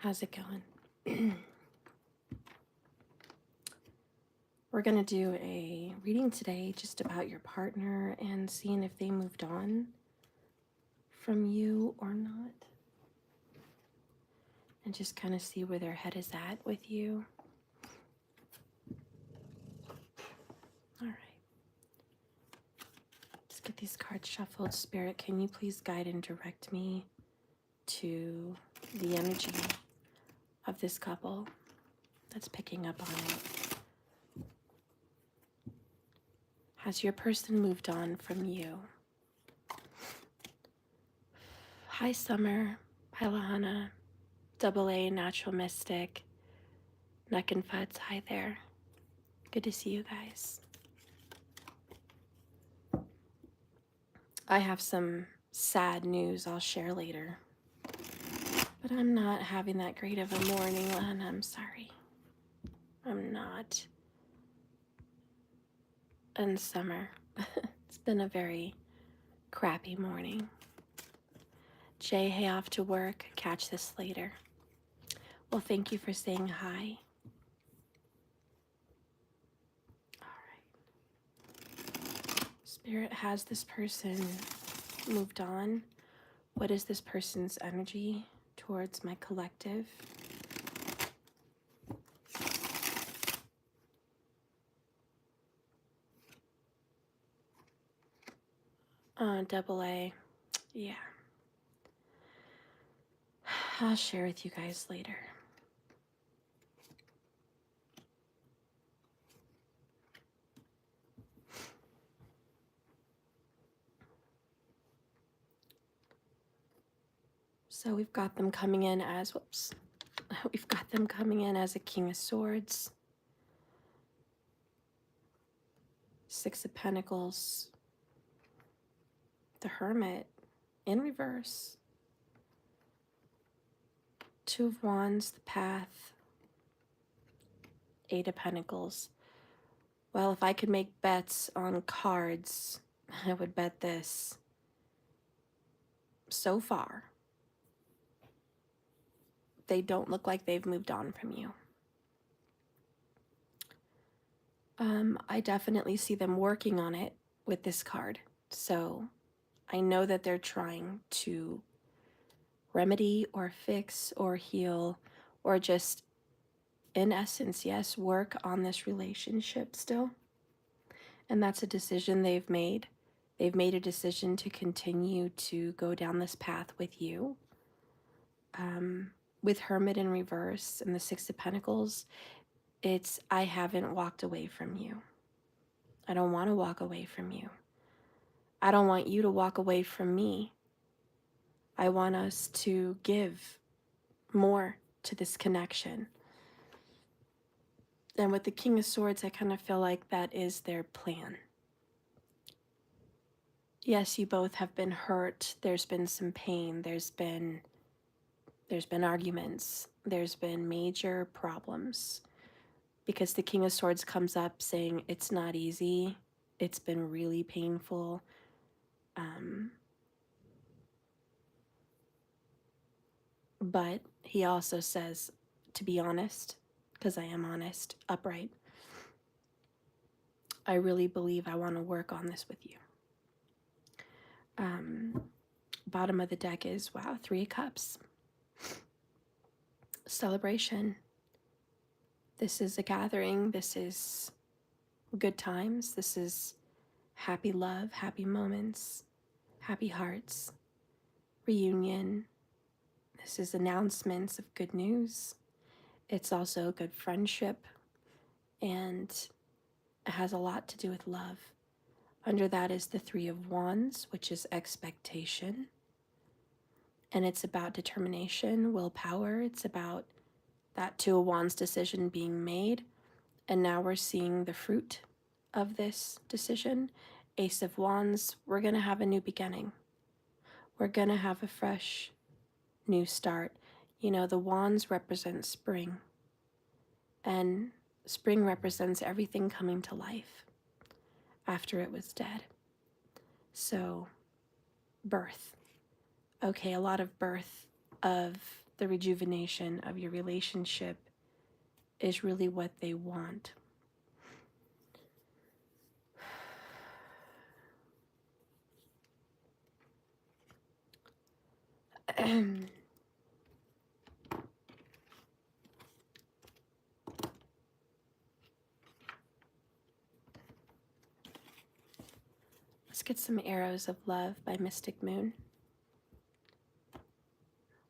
How's it going? We're going to do a reading today just about your partner and seeing if they moved on from you or not. And just kind of see where their head is at with you. All right. Let's get these cards shuffled. Spirit, can you please guide and direct me to the energy of this couple that's picking up on it? Has your person moved on from you? Hi, Summer. Hi, Lahana. Double A, Natural Mystic. Neck and Fuds, hi there. Good to see you guys. I have some sad news I'll share later. But I'm not having that great of a morning, Lahana. I'm sorry. I'm not. And Summer. It's been a very crappy morning. Jay, hey, off to work. Catch this later. Well, thank you for saying hi. Spirit, has this person moved on? What is this person's energy towards my collective? Double A. Yeah. I'll share with you guys later. So we've got them coming in as, we've got them coming in as a King of Swords, Six of Pentacles, the Hermit in reverse, Two of Wands, the Path, Eight of Pentacles. Well, if I could make bets on cards, I would bet this. So far, they don't look like they've moved on from you. I definitely see them working on it with this card. So I know that they're trying to remedy or fix or heal or just, in essence, yes, work on this relationship still. And that's a decision they've made. They've made a decision to continue to go down this path with you. With Hermit in reverse and the Six of Pentacles, it's, I haven't walked away from you. I don't want to walk away from you. I don't want you to walk away from me. I want us to give more to this connection. And with the King of Swords, I kind of feel like that is their plan. Yes, you both have been hurt. There's been some pain. There's been arguments. There's been major problems. Because the King of Swords comes up saying it's not easy. It's been really painful. But he also says, to be honest, because I am honest, upright, I really believe I want to work on this with you. Bottom of the deck is, wow, Three of Cups. Celebration. This is a gathering. This is good times. This is happy love, happy moments, happy hearts, reunion. This is announcements of good news. It's also a good friendship, and it has a lot to do with love. Under that is the Three of Wands, which is expectation. And it's about determination, willpower. It's about that Two of Wands decision being made. And now we're seeing the fruit of this decision. Ace of Wands, we're going to have a new beginning. We're going to have a fresh new start. You know, the wands represent spring. And spring represents everything coming to life after it was dead. So, birth. Okay, a lot of birth of the rejuvenation of your relationship is really what they want. Let's get some Arrows of Love by Mystic Moon.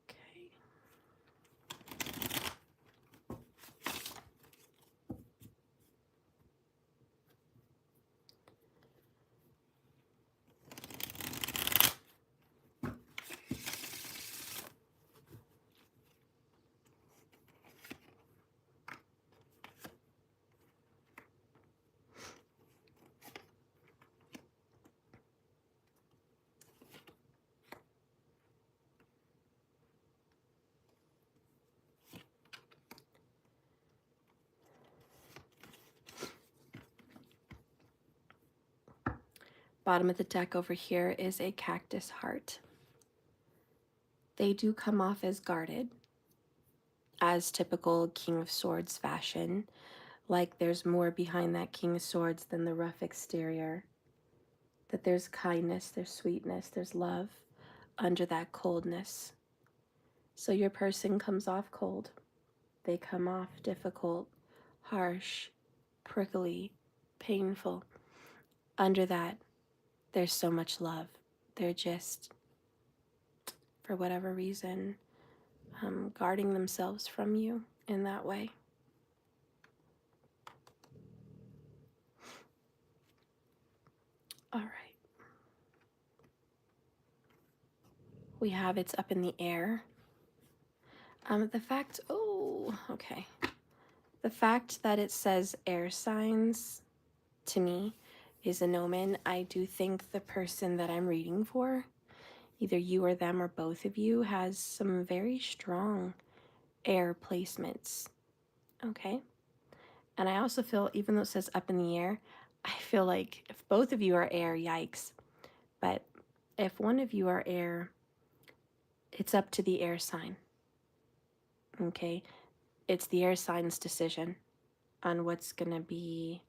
Okay. Bottom of the deck over here is a cactus heart. They do come off as guarded, as typical King of Swords fashion, like there's more behind that King of Swords than the rough exterior, that there's kindness, there's sweetness, there's love under that coldness. So your person comes off cold. They come off difficult, harsh, prickly, painful. Under that, there's so much love. They're just, for whatever reason, guarding themselves from you in that way. All right. We have It's Up in the Air. The fact, the fact that it says air signs to me is an omen. I do think the person that I'm reading for, either you or them or both of you, has some very strong air placements. Okay. And I also feel, even though it says up in the air, I feel like if both of you are air, yikes. But if one of you are air, it's up to the air sign. Okay. It's the air sign's decision on what's going to be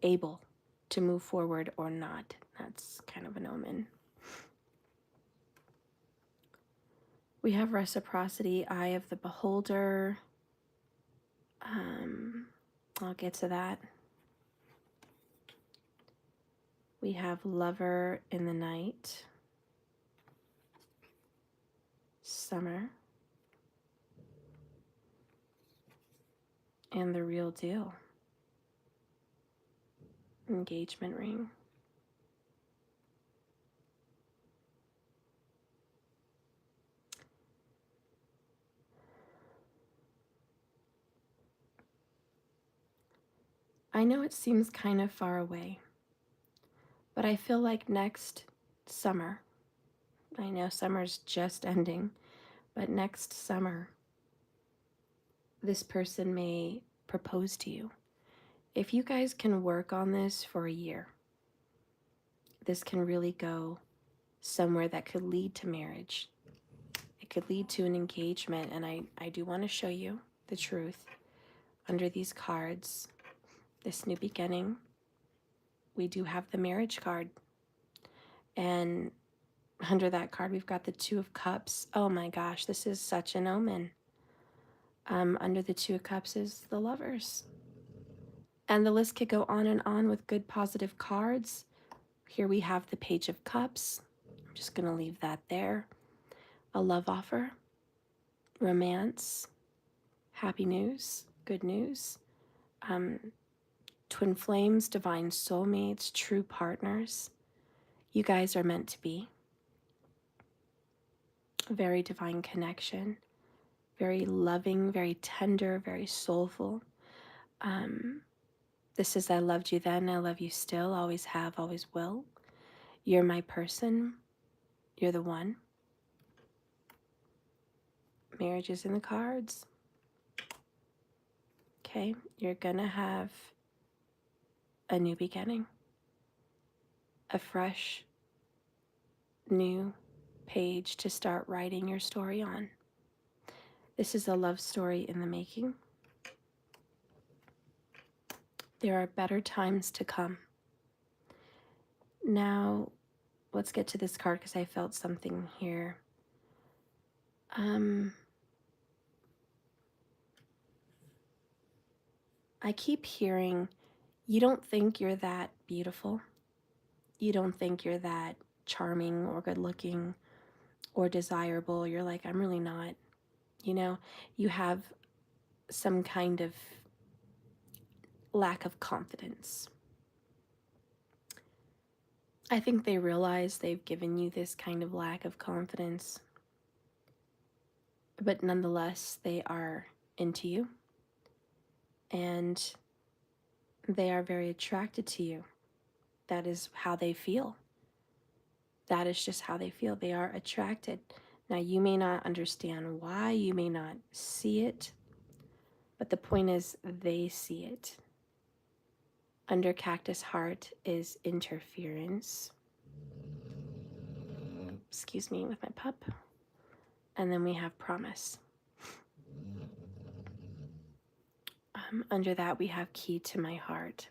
able to move forward or not. That's kind of an omen. We have Reciprocity, Eye of the Beholder. I'll get to that. We have Lover in the Night. Summer. And The Real Deal. Engagement ring. I know it seems kind of far away, but I feel like next summer, I know summer's just ending, but next summer, this person may propose to you. If you guys can work on this for a year, this can really go somewhere that could lead to marriage. It could lead to an engagement, and I do want to show you the truth. Under these cards, this new beginning, we do have the marriage card. And under that card, we've got the Two of Cups. Oh my gosh, this is such an omen. Under the Two of Cups is the Lovers. And the list could go on and on with good positive cards. Here we have the Page of Cups. I'm just going to leave that there. A love offer, romance, happy news, good news, twin flames, divine soulmates, true partners. You guys are meant to be. A very divine connection, very loving, very tender, very soulful. This is I loved you then, I love you still, always have, always will. You're my person. You're the one. Marriage is in the cards. Okay, you're gonna have a new beginning. A fresh, new page to start writing your story on. This is a love story in the making. There are better times to come. Now, let's get to this card because I felt something here. I keep hearing, you don't think you're that beautiful. You don't think you're that charming or good looking or desirable. You're like, I'm really not. You know, you have some kind of lack of confidence. I think they realize they've given you this kind of lack of confidence, but nonetheless, they are into you and they are very attracted to you. That is how they feel. That is just how they feel. They are attracted. Now, you may not understand why, you may not see it, but the point is they see it. Under Cactus Heart is interference. Excuse me, with my pup. And then we have promise. Under that, we have key to my heart.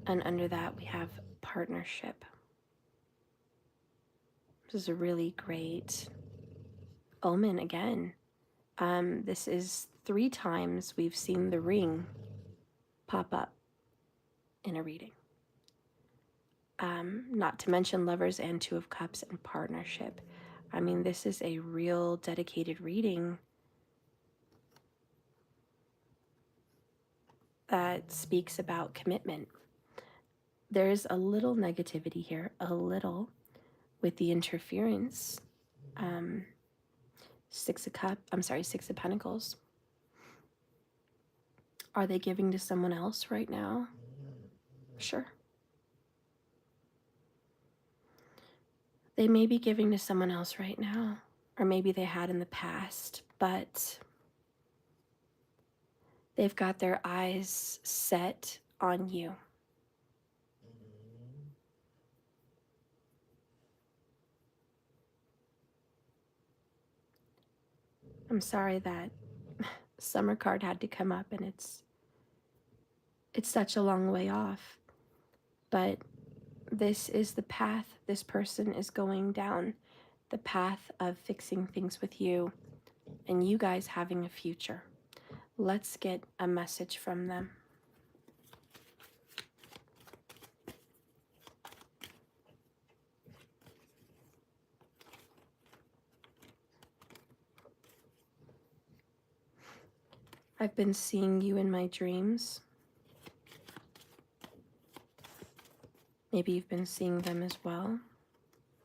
And under that, we have partnership. This is a really great omen again. This is 3 times we've seen the ring pop up in a reading. Not to mention Lovers and Two of Cups and partnership. I mean, this is a real dedicated reading that speaks about commitment. There's a little negativity here, a little, with the interference. Six of Pentacles. Are they giving to someone else right now? Sure. They may be giving to someone else right now, or maybe they had in the past, but they've got their eyes set on you. I'm sorry that Summer card had to come up, and it's such a long way off, but this is the path this person is going down, the path of fixing things with you and you guys having a future. Let's get a message from them. I've been seeing you in my dreams. Maybe you've been seeing them as well,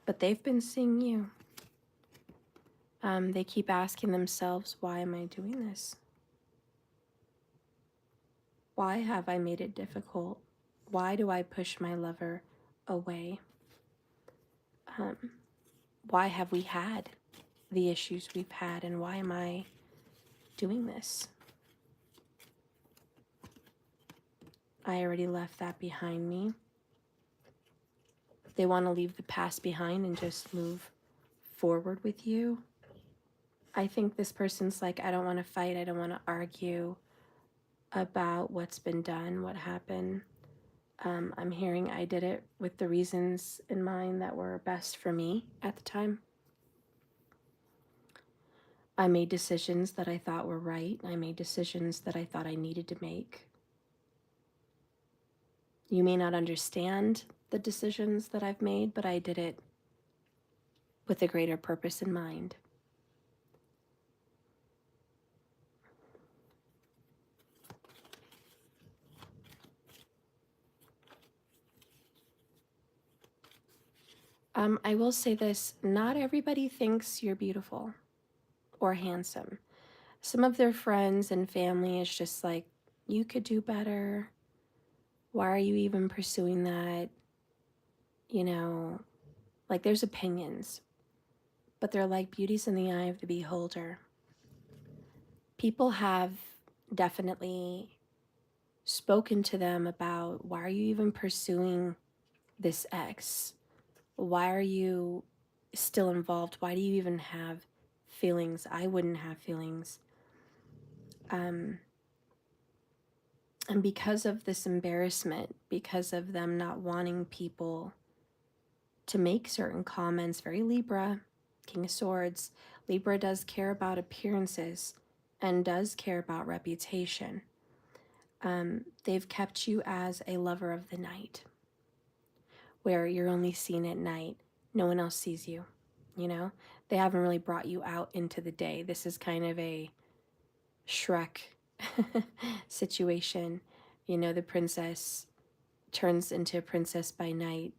but they've been seeing you. They keep asking themselves, why am I doing this? Why have I made it difficult? Why do I push my lover away? Why have we had the issues we've had, and why am I doing this? I already left that behind me. They want to leave the past behind and just move forward with you. I think this person's like, I don't want to fight. I don't want to argue about what's been done, what happened. I'm hearing I did it with the reasons in mind that were best for me at the time. I made decisions that I thought were right. I made decisions that I thought I needed to make. You may not understand the decisions that I've made, but I did it with a greater purpose in mind. I will say this, not everybody thinks you're beautiful or handsome. Some of their friends and family is just like, you could do better. Why are you even pursuing that? You know, like there's opinions, but they're like beauty's in the eye of the beholder. People have definitely spoken to them about, why are you even pursuing this ex? Why are you still involved? Why do you even have feelings? I wouldn't have feelings. And because of this embarrassment, because of them not wanting people to make certain comments, very Libra, King of Swords, Libra does care about appearances and does care about reputation. They've kept you as a lover of the night, where you're only seen at night. No one else sees you, you know? They haven't really brought you out into the day. This is kind of a Shrek situation. You know, the princess turns into a princess by night,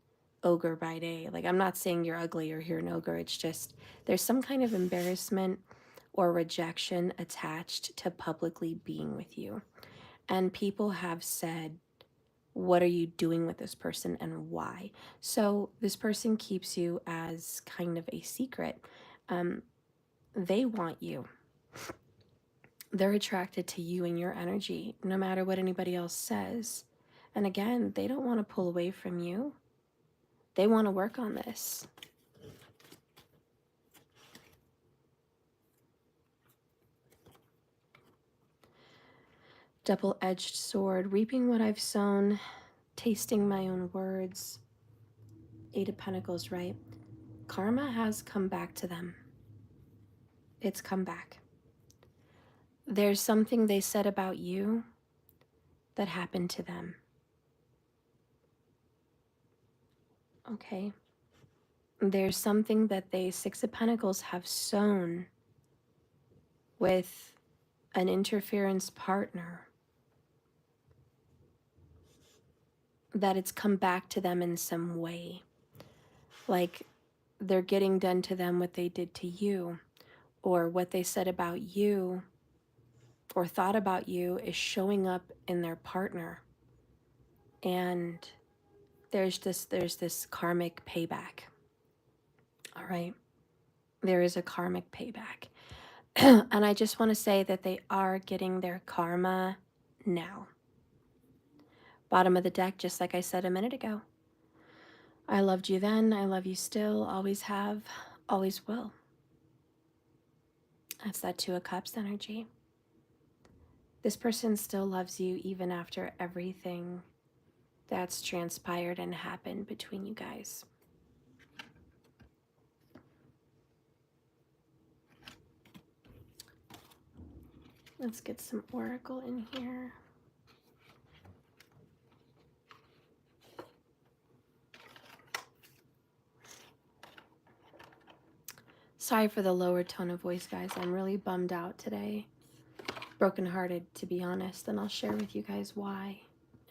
ogre by day. Like, I'm not saying you're ugly or you're an ogre. It's just there's some kind of embarrassment or rejection attached to publicly being with you. And people have said, what are you doing with this person and why? So this person keeps you as kind of a secret. They want you. They're attracted to you and your energy, no matter what anybody else says. And again, they don't want to pull away from you. They want to work on this. Double-edged sword, reaping what I've sown, tasting my own words. Eight of Pentacles, right? Karma has come back to them. It's come back. There's something they said about you that happened to them. Okay. There's something that they, Six of Pentacles, have sown with an interference partner, that it's come back to them in some way. Like they're getting done to them what they did to you, or what they said about you or thought about you is showing up in their partner. And there's this karmic payback. All right. There is a karmic payback. And I just want to say that they are getting their karma now. Bottom of the deck, just like I said a minute ago. I loved you then, I love you still, always have, always will. That's that Two of Cups energy. This person still loves you even after everything that's transpired and happened between you guys. Let's get some oracle in here. Sorry for the lower tone of voice, guys. I'm really bummed out today. Brokenhearted, to be honest, and I'll share with you guys why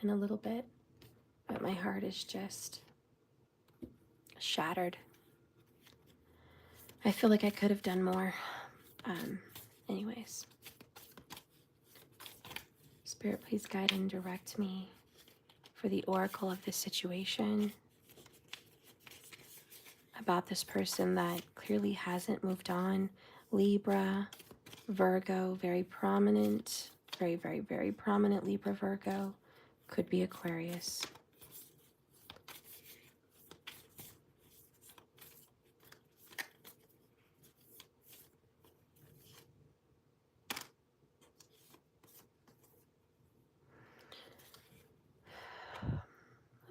in a little bit. But my heart is just shattered. I feel like I could have done more. Anyways. Spirit, please guide and direct me for the oracle of this situation, about this person that clearly hasn't moved on. Libra, Virgo, very prominent, very, very, very prominent Libra, Virgo. Could be Aquarius.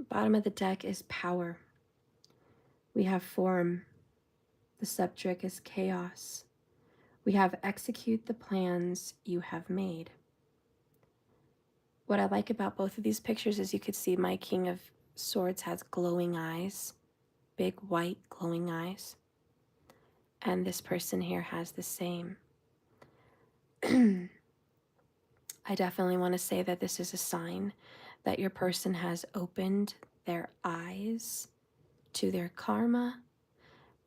Bottom of the deck is power. We have form. The subject is chaos. We have execute the plans you have made. What I like about both of these pictures is you could see my King of Swords has glowing eyes, big white glowing eyes. And this person here has the same. I definitely want to say that this is a sign that your person has opened their eyes to their karma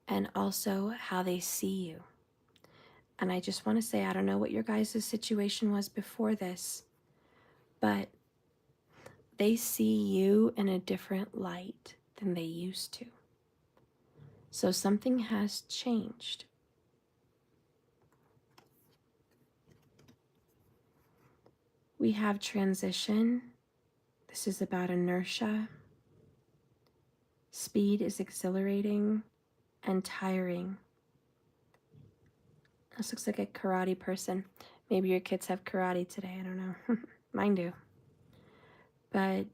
and also how they see you. And I just want to say, I don't know what your guys' situation was before this, but they see you in a different light than they used to. So something has changed. We have transition. This is about inertia. Speed is exhilarating. and tiring. This looks like a karate person. Maybe your kids have karate today. I don't know. Mine do. But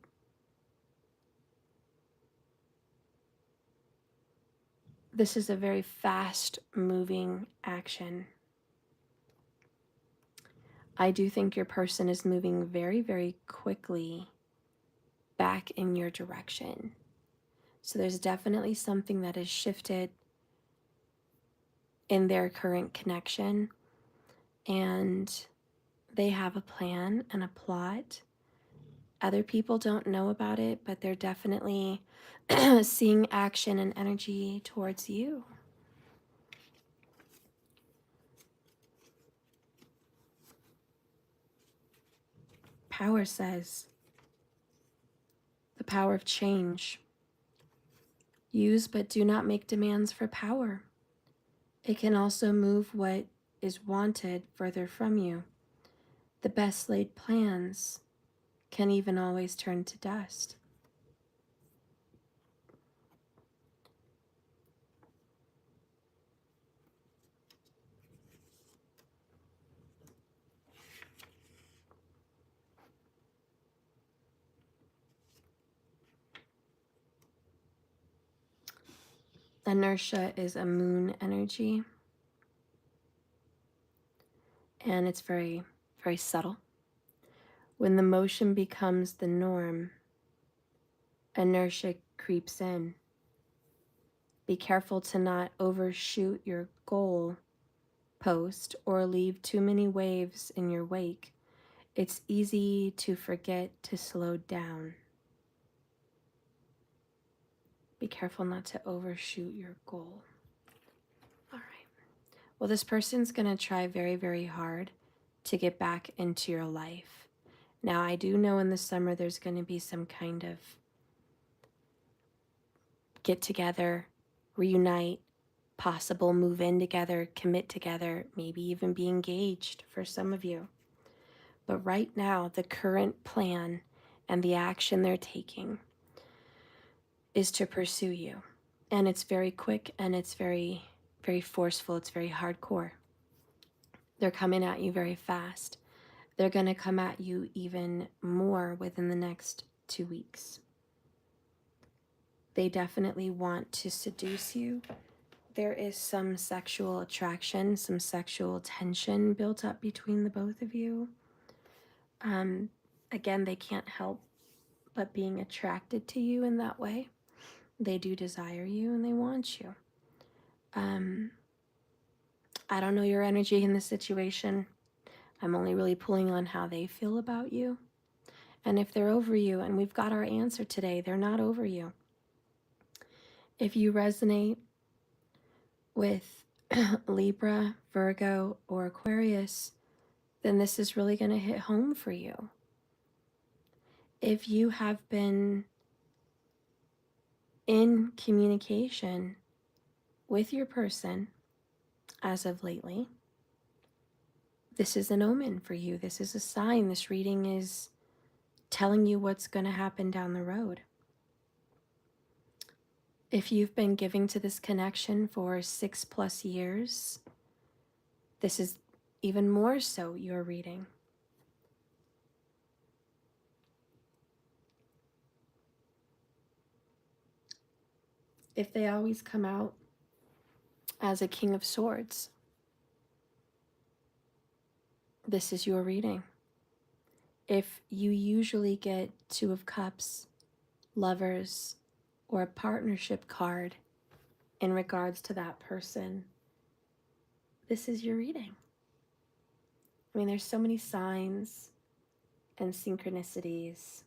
this is a very fast moving action. I do think your person is moving very, very quickly back in your direction. So there's definitely something that has shifted in their current connection, and they have a plan and a plot. Other people don't know about it, but they're definitely seeing action and energy towards you. Power says the power of change. Use but do not make demands for power. It can also move what is wanted further from you. The best laid plans can even always turn to dust. Inertia is a moon energy, and it's very, very subtle. When the motion becomes the norm, inertia creeps in. Be careful to not overshoot your goal post or leave too many waves in your wake. It's easy to forget to slow down. Be careful not to overshoot your goal. All right. Well, this person's going to try very, very hard to get back into your life. Now, I do know in the summer there's going to be some kind of get together, reunite, possible move in together, commit together, maybe even be engaged for some of you. But right now, the current plan and the action they're taking is to pursue you. And it's very quick and it's very, very forceful. It's very hardcore. They're coming at you very fast. They're going to come at you even more within the next 2 weeks. They definitely want to seduce you. There is some sexual attraction, some sexual tension built up between the both of you. Again, they can't help but being attracted to you in that way. They do desire you and they want you. I don't know your energy in this situation. I'm only really pulling on how they feel about you. And if they're over you, and we've got our answer today, they're not over you. If you resonate with Libra, Virgo, or Aquarius, then this is really going to hit home for you. If you have been in communication with your person as of lately, this is an omen for you. This is a sign. This reading is telling you what's going to happen down the road. If you've been giving to this connection for 6+ years, this is even more so your reading. If they always come out as a King of Swords, this is your reading. If you usually get Two of Cups, Lovers, or a partnership card in regards to that person, this is your reading. I mean, there's so many signs and synchronicities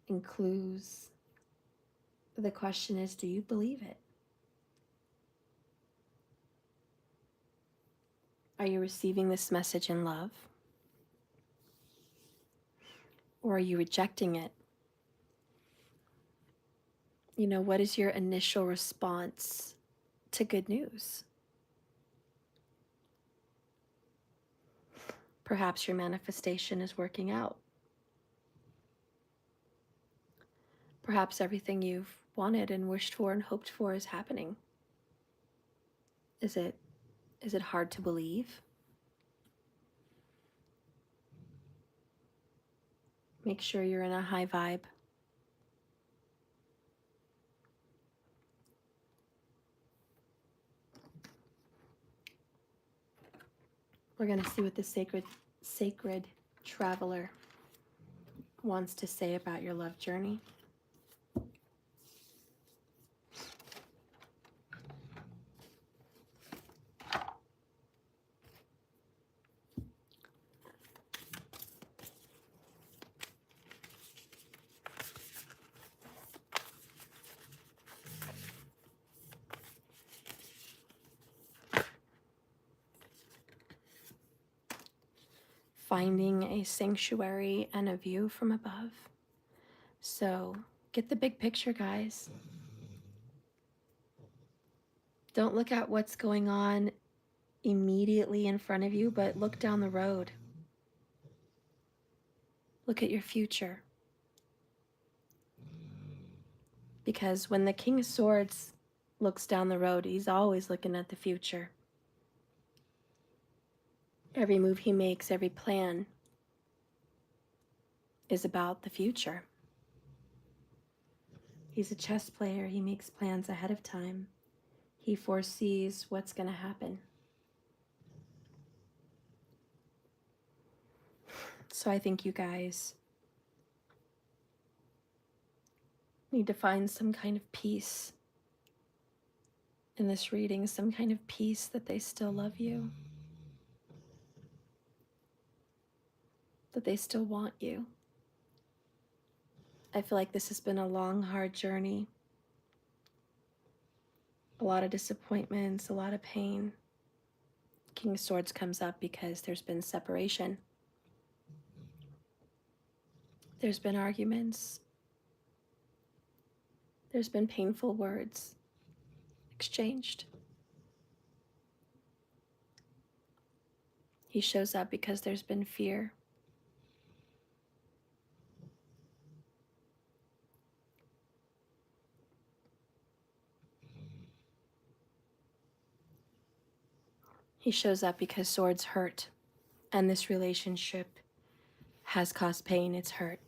and clues. The question is, do you believe it? Are you receiving this message in love? Or are you rejecting it? You know, what is your initial response to good news? Perhaps your manifestation is working out. Perhaps everything you've wanted and wished for and hoped for is happening? Is it hard to believe? Make sure you're in a high vibe. We're going to see what the sacred traveler wants to say about your love journey. Finding a sanctuary and a view from above. So get the big picture, guys. Don't look at what's going on immediately in front of you, but look down the road. Look at your future. Because when the King of Swords looks down the road, he's always looking at the future. Every move he makes, every plan is about the future. He's a chess player. He makes plans ahead of time. He foresees what's going to happen. So I think you guys need to find some kind of peace in this reading, some kind of peace that they still love you, that they still want you. I feel like this has been a long, hard journey. A lot of disappointments, a lot of pain. King of Swords comes up because there's been separation. There's been arguments. There's been painful words exchanged. He shows up because there's been fear. He shows up because swords hurt, and this relationship has caused pain. It's hurt.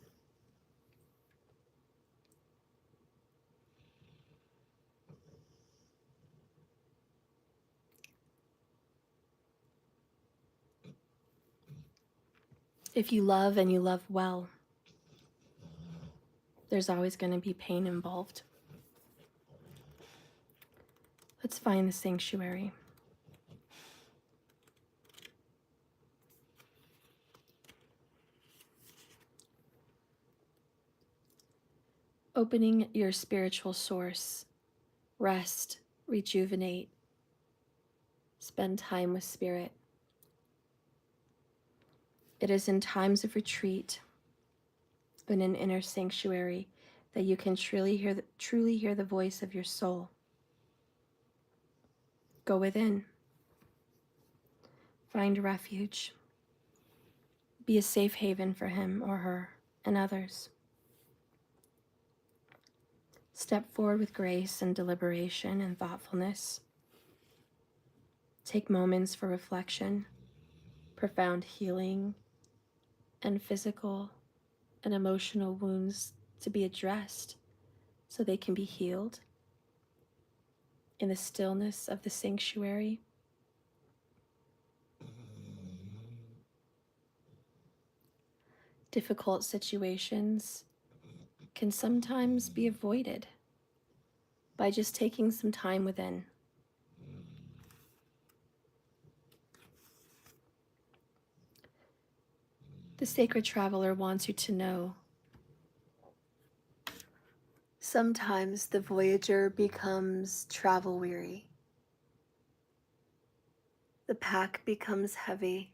If you love and you love well, there's always going to be pain involved. Let's find the sanctuary. Opening your spiritual source. Rest, rejuvenate, spend time with Spirit. It is in times of retreat, in an inner sanctuary, that you can truly hear the voice of your soul. Go within. Find refuge. Be a safe haven for him or her and others. Step forward with grace and deliberation and thoughtfulness. Take moments for reflection, profound healing, and physical and emotional wounds to be addressed so they can be healed in the stillness of the sanctuary. Difficult situations can sometimes be avoided by just taking some time within. The sacred traveler wants you to know sometimes the voyager becomes travel weary. The pack becomes heavy,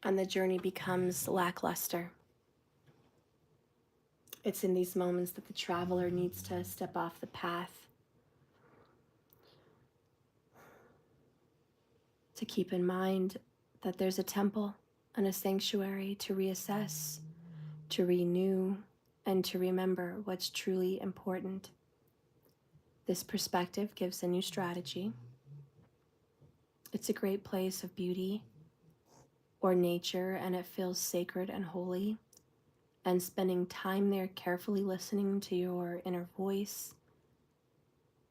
and the journey becomes lackluster. It's in these moments that the traveler needs to step off the path, to keep in mind that there's a temple and a sanctuary to reassess, to renew, and to remember what's truly important. This perspective gives a new strategy. It's a great place of beauty or nature, and it feels sacred and holy. And spending time there carefully listening to your inner voice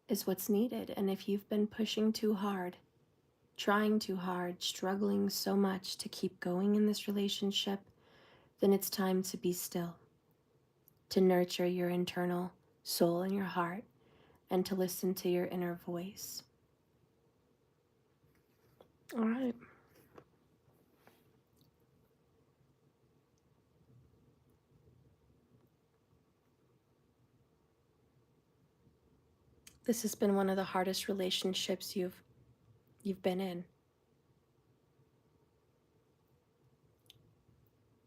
is what's needed. And if you've been pushing too hard, trying too hard, struggling so much to keep going in this relationship, then it's time to be still, to nurture your internal soul and your heart, and to listen to your inner voice. All right. This has been one of the hardest relationships you've been in.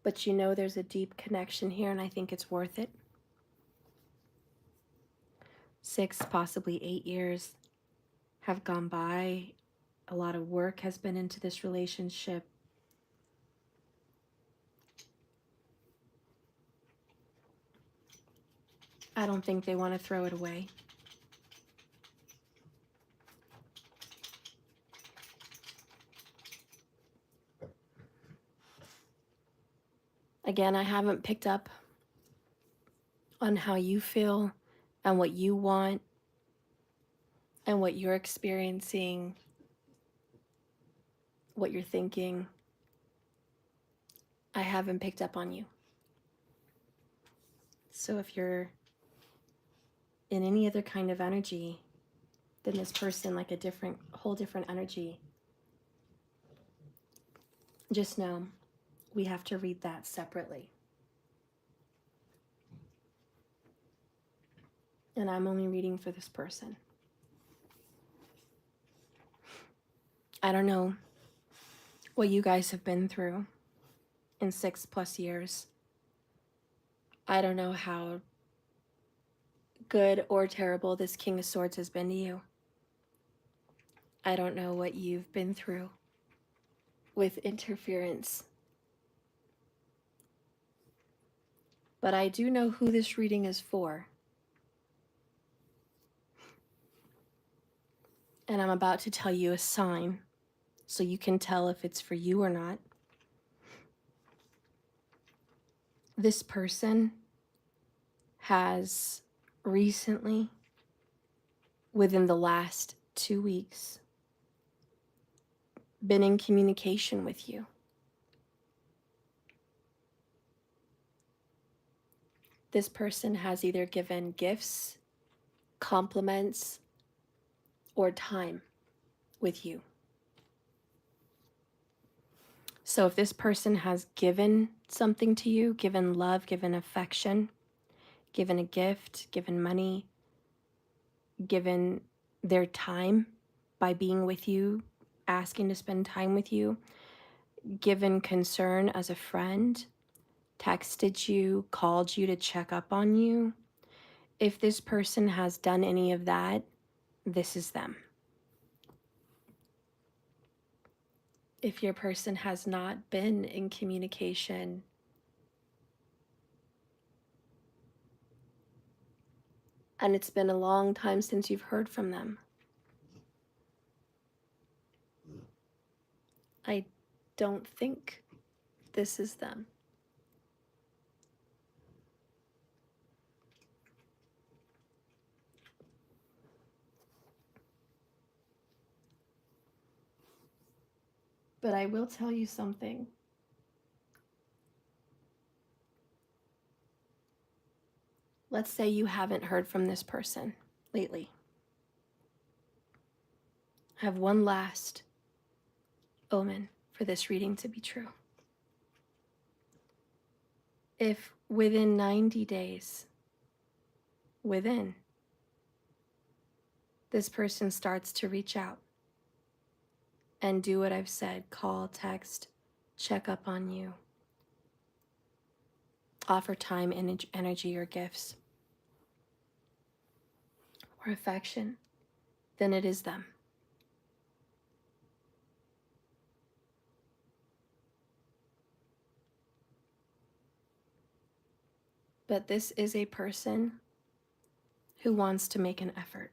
But you know there's a deep connection here, and I think it's worth it. 6, possibly 8 years have gone by. A lot of work has been into this relationship. I don't think they want to throw it away. Again, I haven't picked up on how you feel and what you want and what you're experiencing, what you're thinking. I haven't picked up on you. So if you're in any other kind of energy than this person, like a whole different energy, just know we have to read that separately. And I'm only reading for this person. I don't know what you guys have been through in 6+ years. I don't know how good or terrible this King of Swords has been to you. I don't know what you've been through with interference. But I do know who this reading is for. And I'm about to tell you a sign so you can tell if it's for you or not. This person has recently, within the last 2 weeks, been in communication with you. This person has either given gifts, compliments, or time with you. So if this person has given something to you, given love, given affection, given a gift, given money, given their time by being with you, asking to spend time with you, given concern as a friend, texted you, called you to check up on you, if this person has done any of that, this is them. If your person has not been in communication, and it's been a long time since you've heard from them, I don't think this is them. But I will tell you something. Let's say you haven't heard from this person lately. I have one last omen for this reading to be true. If within 90 days, this person starts to reach out and do what I've said, call, text, check up on you, offer time, energy, or gifts, or affection, then it is them. But this is a person who wants to make an effort.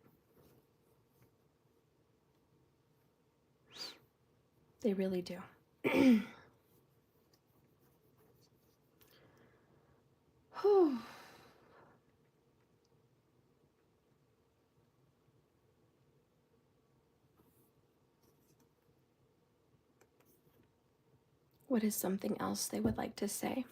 They really do. Whew. What is something else they would like to say?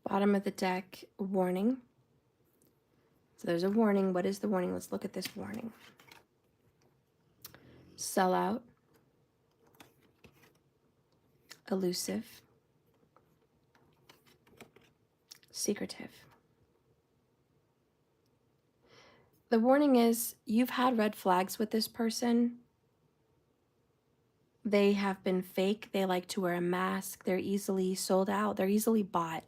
Bottom of the deck, warning. So there's a warning. What is the warning? Let's look at this warning. Sellout, elusive, secretive. The warning is you've had red flags with this person. They have been fake. They like to wear a mask. They're easily sold out. They're easily bought.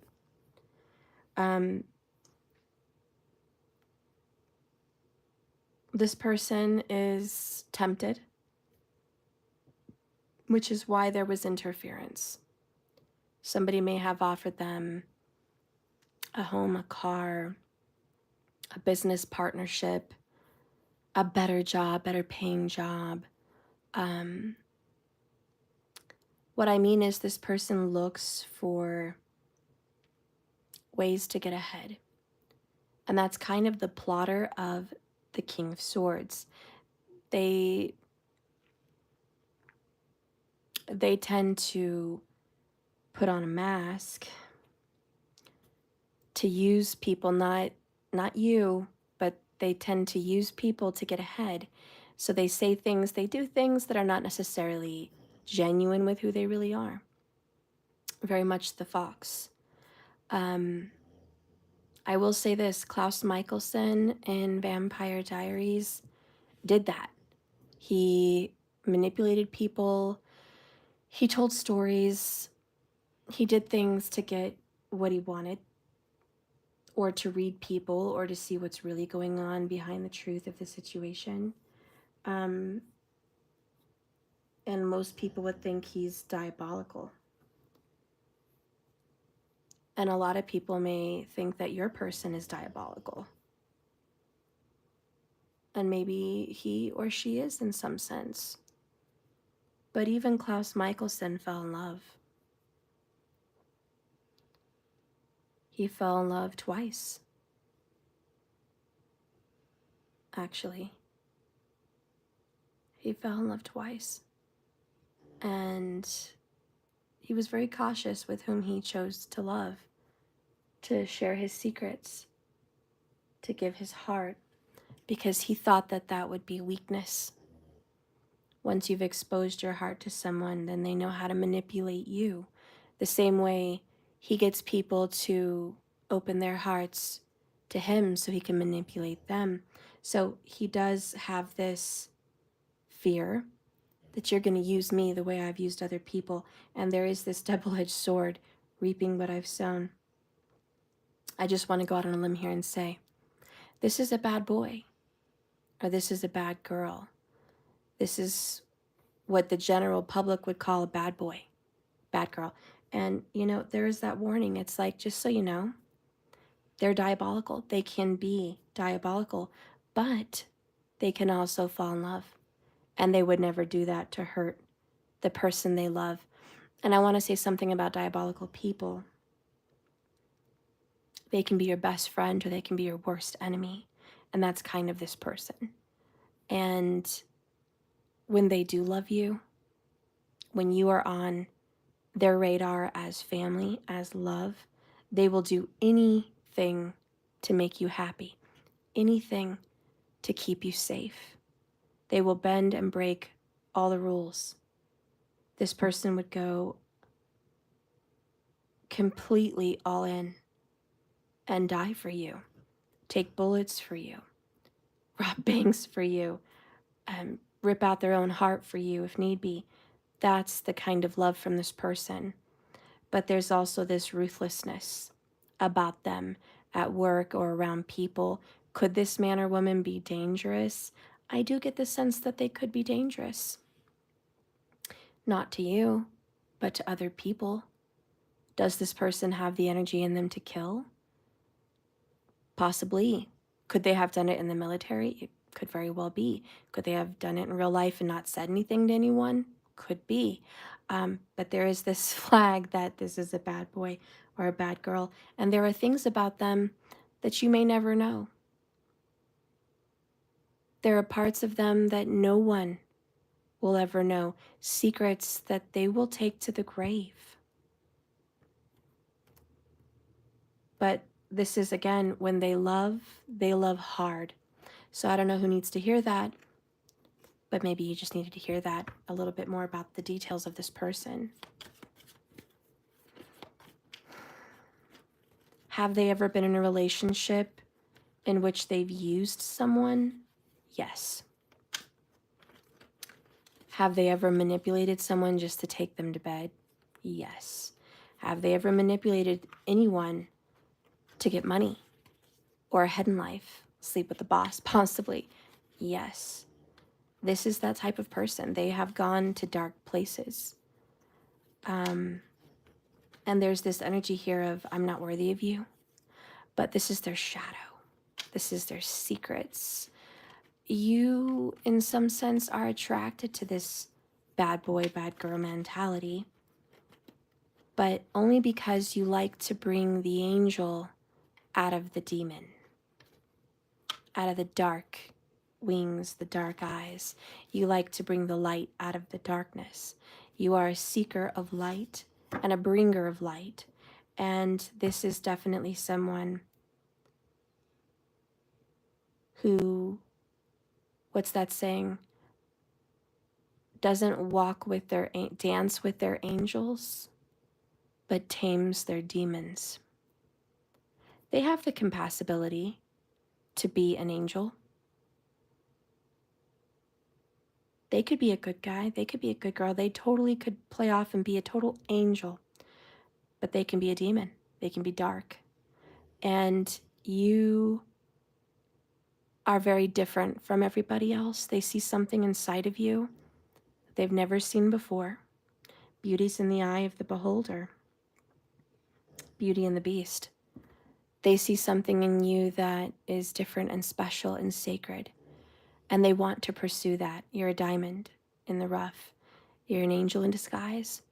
This person is tempted, which is why there was interference. Somebody may have offered them a home, a car, a business partnership, a better job, better paying job. What I mean is this person looks for ways to get ahead. And that's kind of the plotter of the King of Swords. They tend to put on a mask to use people, not you, but they tend to use people to get ahead. So they say things, they do things that are not necessarily genuine with who they really are. Very much the fox. I will say this, Klaus Michelson in Vampire Diaries did that. He manipulated people. He told stories. He did things to get what he wanted, or to read people, or to see what's really going on behind the truth of the situation. And most people would think he's diabolical. And a lot of people may think that your person is diabolical. And maybe he or she is in some sense. But even Klaus Michelson fell in love. He fell in love twice, actually. He fell in love twice. And he was very cautious with whom he chose to love, to share his secrets, to give his heart, because he thought that that would be weakness. Once you've exposed your heart to someone, then they know how to manipulate you. The same way he gets people to open their hearts to him so he can manipulate them. So he does have this fear that you're going to use me the way I've used other people. And there is this double-edged sword, reaping what I've sown. I just want to go out on a limb here and say, this is a bad boy, or this is a bad girl. This is what the general public would call a bad boy, bad girl. And, there is that warning. It's like, just so you know, they're diabolical. They can be diabolical, but they can also fall in love. And they would never do that to hurt the person they love. And I want to say something about diabolical people. They can be your best friend, or they can be your worst enemy. And that's kind of this person. And when they do love you, when you are on their radar as family, as love, they will do anything to make you happy, anything to keep you safe. They will bend and break all the rules. This person would go completely all in and die for you, take bullets for you, rob banks for you, rip out their own heart for you if need be. That's the kind of love from this person. But there's also this ruthlessness about them at work or around people. Could this man or woman be dangerous? I do get the sense that they could be dangerous. Not to you, but to other people. Does this person have the energy in them to kill? Possibly. Could they have done it in the military? It could very well be. Could they have done it in real life and not said anything to anyone? Could be. But there is this flag that this is a bad boy or a bad girl, and there are things about them that you may never know. There are parts of them that no one will ever know, secrets that they will take to the grave. But this is, again, when they love hard. So I don't know who needs to hear that, but maybe you just needed to hear that a little bit more about the details of this person. Have they ever been in a relationship in which they've used someone? Yes. Have they ever manipulated someone just to take them to bed? Yes. Have they ever manipulated anyone to get money or ahead in life? Sleep with the boss, possibly. Yes. This is that type of person. They have gone to dark places. And there's this energy here of, I'm not worthy of you. But this is their shadow. This is their secrets. You, in some sense, are attracted to this bad boy, bad girl mentality, but only because you like to bring the angel out of the demon, out of the dark wings, the dark eyes. You like to bring the light out of the darkness. You are a seeker of light and a bringer of light. And this is definitely someone who, what's that saying? Doesn't walk with their, dance with their angels, but tames their demons. They have the compatibility to be an angel. They could be a good guy. They could be a good girl. They totally could play off and be a total angel, but they can be a demon. They can be dark. And you are very different from everybody else. They see something inside of you they've never seen before. Beauty's in the eye of the beholder. Beauty and the Beast. They see something in you that is different and special and sacred, and they want to pursue that. You're a diamond in the rough. You're an angel in disguise.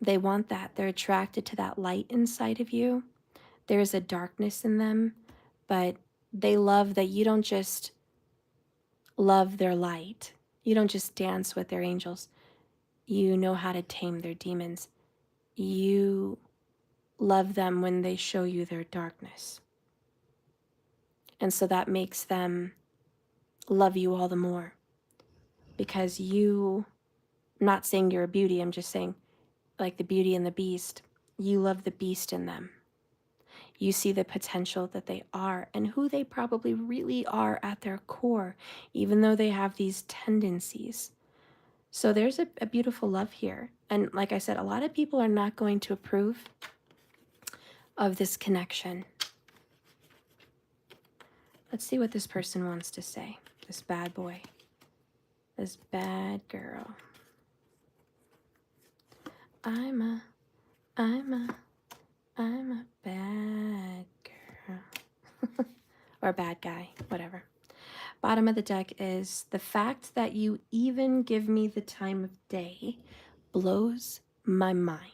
They want that. They're attracted to that light inside of you. There is a darkness in them, but they love that you don't just love their light. You don't just dance with their angels. You know how to tame their demons. You love them when they show you their darkness. And so that makes them love you all the more. Because you, I'm not saying you're a beauty, I'm just saying, like the Beauty and the Beast, you love the beast in them. You see the potential that they are and who they probably really are at their core, even though they have these tendencies. So there's a beautiful love here. And like I said, a lot of people are not going to approve of this connection. Let's see what this person wants to say. This bad boy. This bad girl. I'm a bad girl. Or a bad guy, whatever. Bottom of the deck is, the fact that you even give me the time of day blows my mind.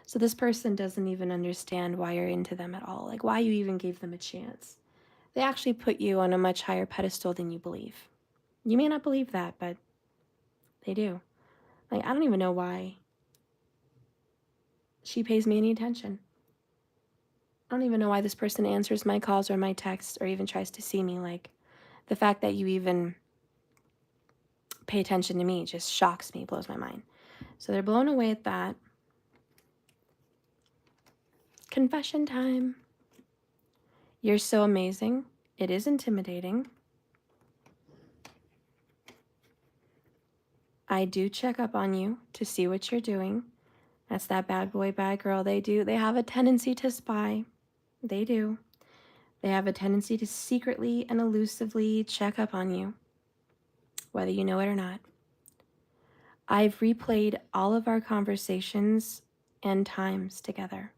So this person doesn't even understand why you're into them at all, like why you even gave them a chance. They actually put you on a much higher pedestal than you believe. You may not believe that, but they do. Like, I don't even know why she pays me any attention. I don't even know why this person answers my calls or my texts or even tries to see me. Like, the fact that you even pay attention to me just shocks me, blows my mind. So they're blown away at that. Confession time. You're so amazing. It is intimidating. I do check up on you to see what you're doing. That's that bad boy, bad girl. They have a tendency to spy. They do. They have a tendency to secretly and elusively check up on you, whether you know it or not. I've replayed all of our conversations and times together.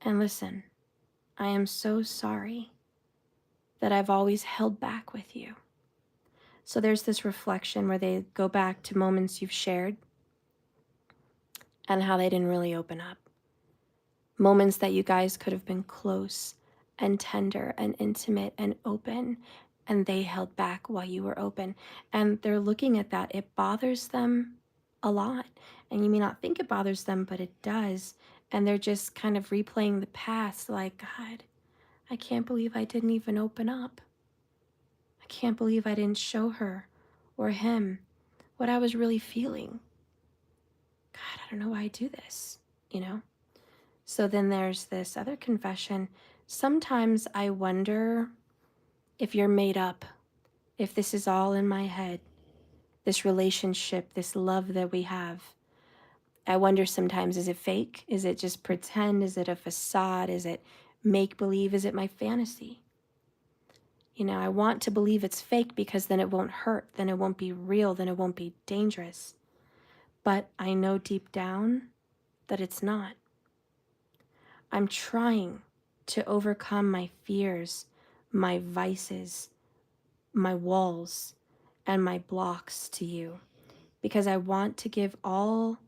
And listen, I am so sorry that I've always held back with you. So there's this reflection where they go back to moments you've shared and how they didn't really open up. Moments that you guys could have been close and tender and intimate and open, and they held back while you were open. And they're looking at that. It bothers them a lot. And you may not think it bothers them, but it does. And they're just kind of replaying the past like, God, I can't believe I didn't even open up. I can't believe I didn't show her or him what I was really feeling. God, I don't know why I do this, you know? So then there's this other confession. Sometimes I wonder if you're made up, if this is all in my head, this relationship, this love that we have. I wonder sometimes, is it fake? Is it just pretend? Is it a facade? Is it make-believe? Is it my fantasy? You know, I want to believe it's fake because then it won't hurt, then it won't be real, then it won't be dangerous. But I know deep down that it's not. I'm trying to overcome my fears, my vices, my walls, and my blocks to you because I want to give all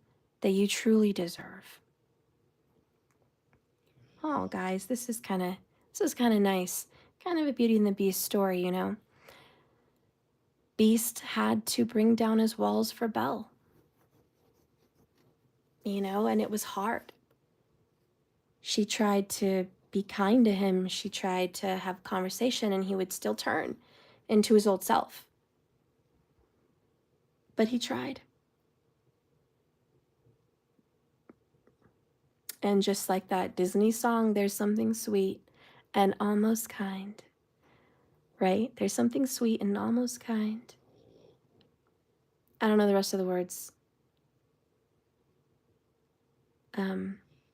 that you truly deserve. Oh, guys, this is kind of nice. Kind of a Beauty and the Beast story, you know. Beast had to bring down his walls for Belle. You know, and it was hard. She tried to be kind to him. She tried to have conversation, and he would still turn into his old self. But he tried. And just like that Disney song, there's something sweet and almost kind, right? There's something sweet and almost kind. I don't know the rest of the words.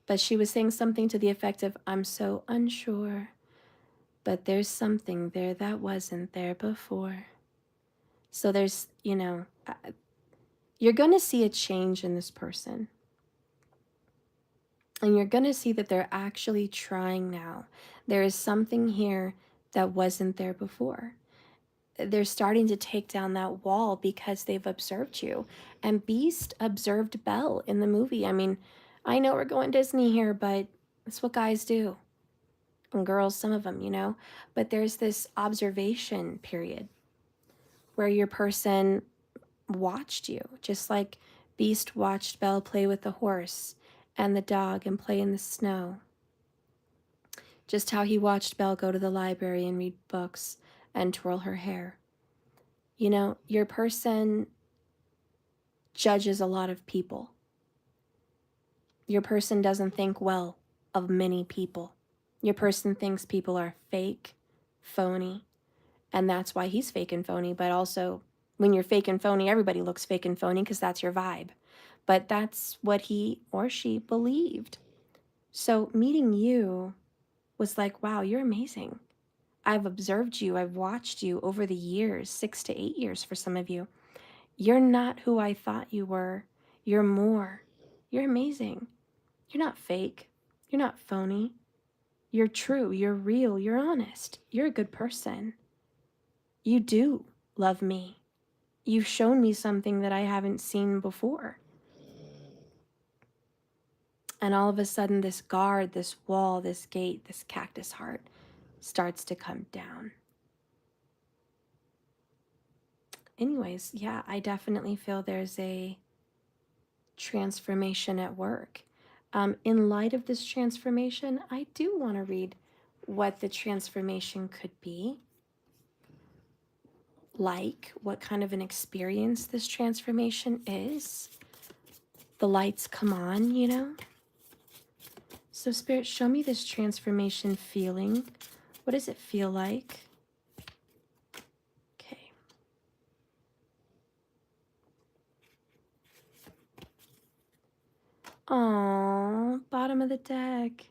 But she was saying something to the effect of, I'm so unsure, but there's something there that wasn't there before. So there's, you know, you're going to see a change in this person. And you're going to see that they're actually trying now. There is something here that wasn't there before. They're starting to take down that wall because they've observed you. And Beast observed Belle in the movie. I mean, I know we're going Disney here, but that's what guys do. And girls, some of them, you know. But there's this observation period where your person watched you, just like Beast watched Belle play with the horse and the dog and play in the snow. Just how he watched Belle go to the library and read books and twirl her hair. You know, your person judges a lot of people. Your person doesn't think well of many people. Your person thinks people are fake, phony, and that's why he's fake and phony. But also, when you're fake and phony, everybody looks fake and phony because that's your vibe. But that's what he or she believed. So meeting you was like, wow, you're amazing. I've observed you. I've watched you over the years, 6 to 8 years for some of you. You're not who I thought you were. You're more. You're amazing. You're not fake. You're not phony. You're true. You're real. You're honest. You're a good person. You do love me. You've shown me something that I haven't seen before. And all of a sudden, this guard, this wall, this gate, this cactus heart starts to come down. Anyways, yeah, I definitely feel there's a transformation at work. In light of this transformation, I do want to read what the transformation could be. Like, what kind of an experience this transformation is. The lights come on, you know? So, Spirit, show me this transformation feeling. What does it feel like? Okay. Oh, bottom of the deck.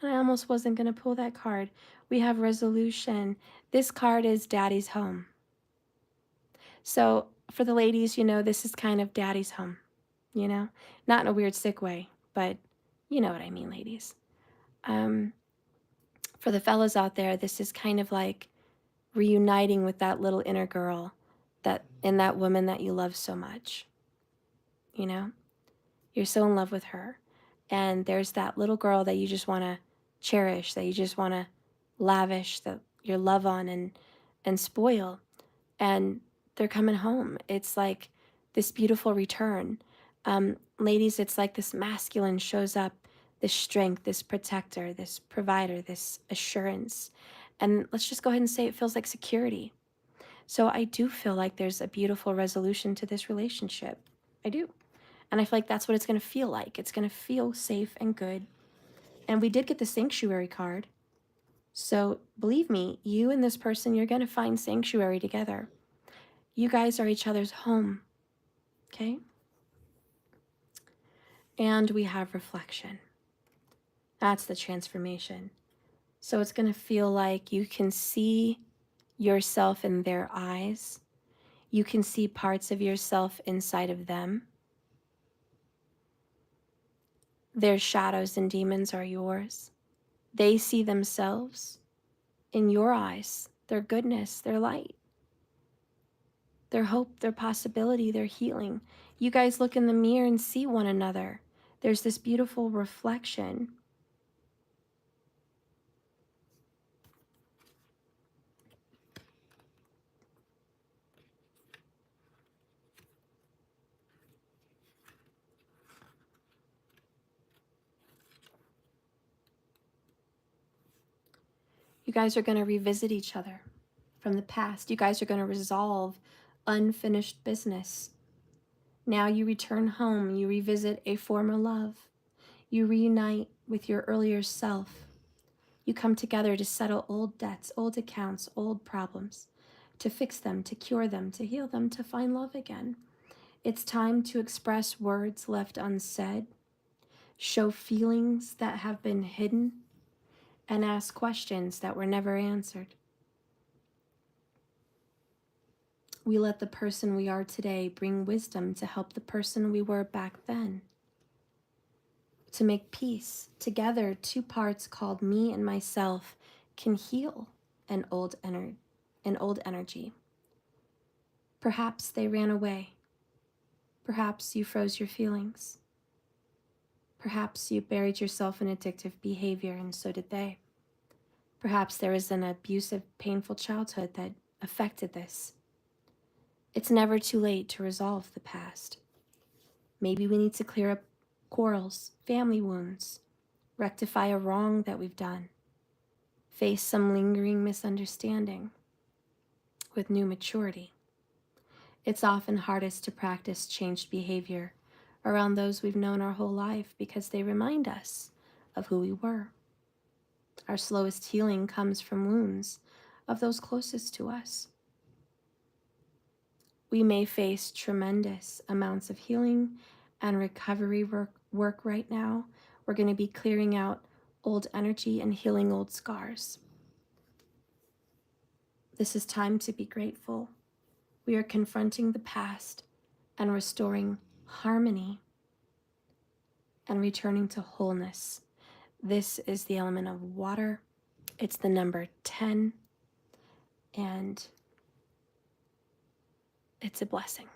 And I almost wasn't going to pull that card. We have resolution. This card is daddy's home. So for the ladies, you know, this is kind of daddy's home, you know, not in a weird, sick way, but you know what I mean, ladies. For the fellas out there, this is kind of like reuniting with that little inner girl that in that woman that you love so much. You know, you're so in love with her. And there's that little girl that you just want to cherish, that you just want to lavish your love on and spoil. And they're coming home. It's like this beautiful return. Ladies, it's like this masculine shows up, this strength, this protector, this provider, this assurance. And let's just go ahead and say it feels like security. So I do feel like there's a beautiful resolution to this relationship. I do. And I feel like that's what it's going to feel like. It's going to feel safe and good. And we did get the sanctuary card. So believe me, you and this person, you're going to find sanctuary together. You guys are each other's home. Okay? And we have reflection. That's the transformation. So it's going to feel like you can see yourself in their eyes. You can see parts of yourself inside of them. Their shadows and demons are yours. They see themselves in your eyes, their goodness, their light, their hope, their possibility, their healing. You guys look in the mirror and see one another. There's this beautiful reflection. You guys are going to revisit each other from the past. You guys are going to resolve unfinished business. Now you return home. You revisit a former love. You reunite with your earlier self. You come together to settle old debts, old accounts, old problems, to fix them, to cure them, to heal them, to find love again. It's time to express words left unsaid, show feelings that have been hidden, and ask questions that were never answered. We let the person we are today bring wisdom to help the person we were back then. To make peace together, two parts called me and myself can heal an old energy. Perhaps they ran away. Perhaps you froze your feelings. Perhaps you buried yourself in addictive behavior, and so did they. Perhaps there was an abusive, painful childhood that affected this. It's never too late to resolve the past. Maybe we need to clear up quarrels, family wounds, rectify a wrong that we've done, face some lingering misunderstanding with new maturity. It's often hardest to practice changed behavior around those we've known our whole life because they remind us of who we were. Our slowest healing comes from wounds of those closest to us. We may face tremendous amounts of healing and recovery work right now. We're going to be clearing out old energy and healing old scars. This is time to be grateful. We are confronting the past and restoring harmony and returning to wholeness. This is the element of water. It's the number 10, and it's a blessing.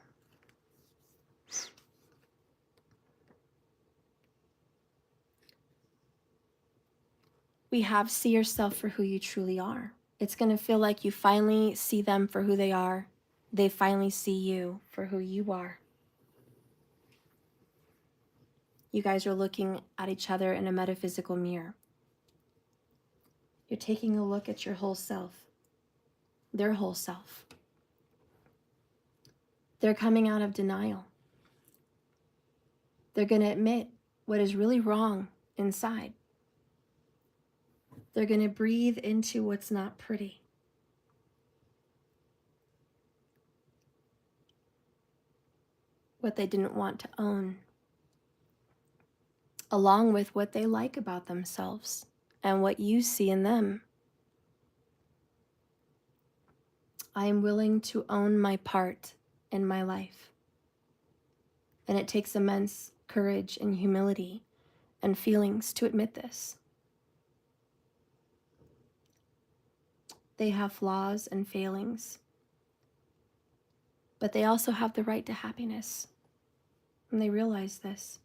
We have see yourself for who you truly are. It's going to feel like you finally see them for who they are. They finally see you for who you are. You guys are looking at each other in a metaphysical mirror. You're taking a look at your whole self, their whole self. They're coming out of denial. They're going to admit what is really wrong inside. They're going to breathe into what's not pretty. What they didn't want to own. along with what they like about themselves and what you see in them. I am willing to own my part in my life. And it takes immense courage and humility and feelings to admit this. They have flaws and failings, but they also have the right to happiness. And they realize this.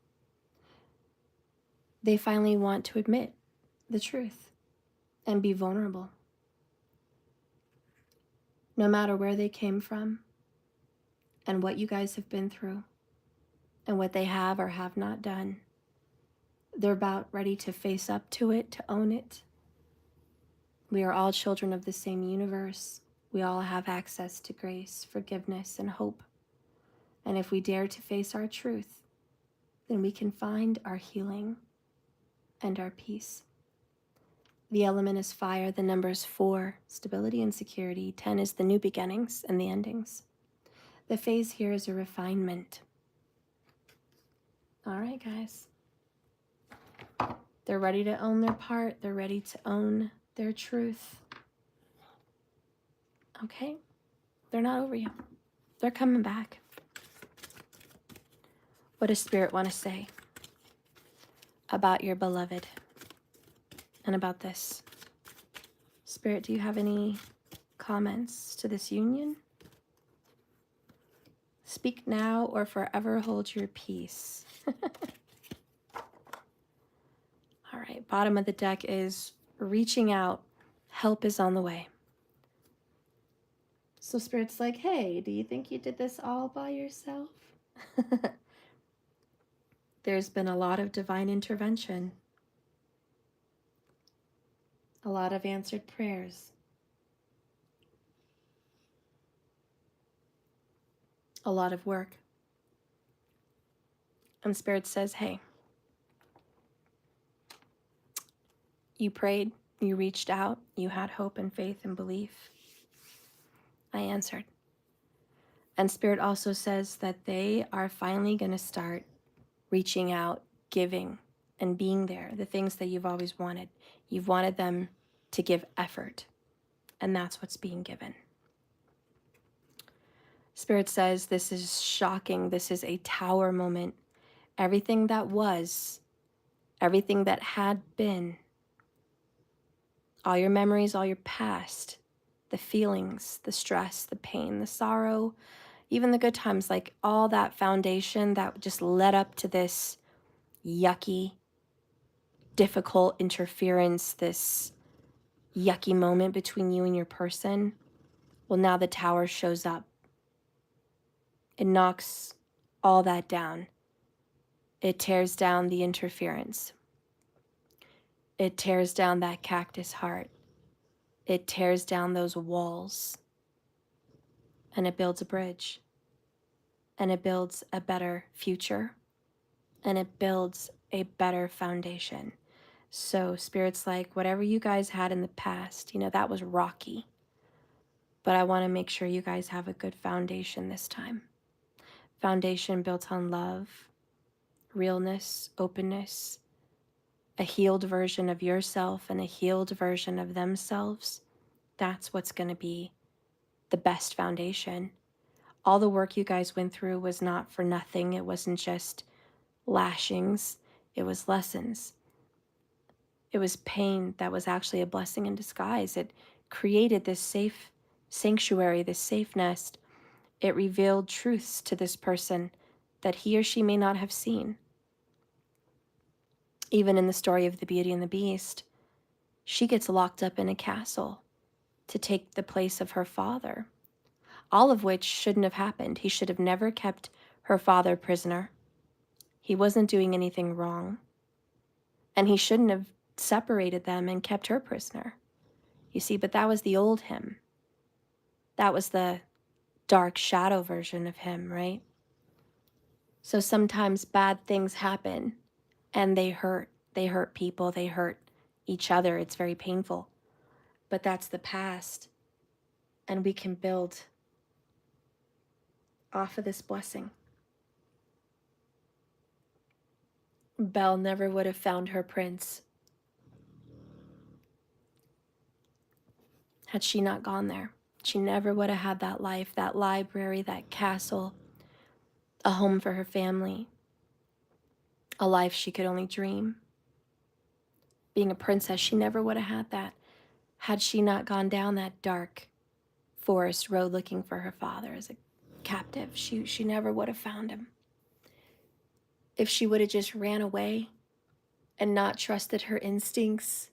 They finally want to admit the truth and be vulnerable. No matter where they came from and what you guys have been through and what they have or have not done, they're about ready to face up to it, to own it. We are all children of the same universe. We all have access to grace, forgiveness, and hope. And if we dare to face our truth, then we can find our healing and our peace. The element is fire. The number is 4, stability and security. 10 is the new beginnings and the endings. The phase here is a refinement. All right, guys. They're ready to own their part. They're ready to own their truth. Okay? They're not over you. They're coming back. What does Spirit want to say about your beloved and about this? Spirit, do you have any comments to this union? Speak now or forever hold your peace. All right, bottom of the deck is reaching out. Help is on the way. So Spirit's like, hey, do you think you did this all by yourself? There's been a lot of divine intervention, a lot of answered prayers, a lot of work. And Spirit says, hey, you prayed, you reached out, you had hope and faith and belief. I answered. And Spirit also says that they are finally going to start reaching out, giving, and being there, the things that you've always wanted. You've wanted them to give effort, and that's what's being given. Spirit says this is shocking. This is a tower moment. Everything that was, everything that had been, all your memories, all your past, the feelings, the stress, the pain, the sorrow, even the good times, like all that foundation that just led up to this yucky, difficult interference, this yucky moment between you and your person. Well, now the tower shows up. It knocks all that down. It tears down the interference. It tears down that cactus heart. It tears down those walls. And it builds a bridge. And it builds a better future. And it builds a better foundation. So Spirit's like, whatever you guys had in the past, that was rocky. But I want to make sure you guys have a good foundation this time. Foundation built on love, realness, openness, a healed version of yourself and a healed version of themselves. That's what's going to be the best foundation. All the work you guys went through was not for nothing. It wasn't just lashings. It was lessons. It was pain that was actually a blessing in disguise. It created this safe sanctuary, this safe nest. It revealed truths to this person that he or she may not have seen. Even in the story of the Beauty and the Beast, she gets locked up in a castle to take the place of her father, all of which shouldn't have happened. He should have never kept her father prisoner. He wasn't doing anything wrong. And he shouldn't have separated them and kept her prisoner. You see, but that was the old him. That was the dark shadow version of him, right? So sometimes bad things happen and they hurt. They hurt people. They hurt each other. It's very painful. But that's the past. And we can build off of this blessing. Belle never would have found her prince had she not gone there. She never would have had that life, that library, that castle, a home for her family, a life she could only dream. Being a princess, she never would have had that had she not gone down that dark forest road looking for her father as a captive. She never would have found him. If she would have just ran away and not trusted her instincts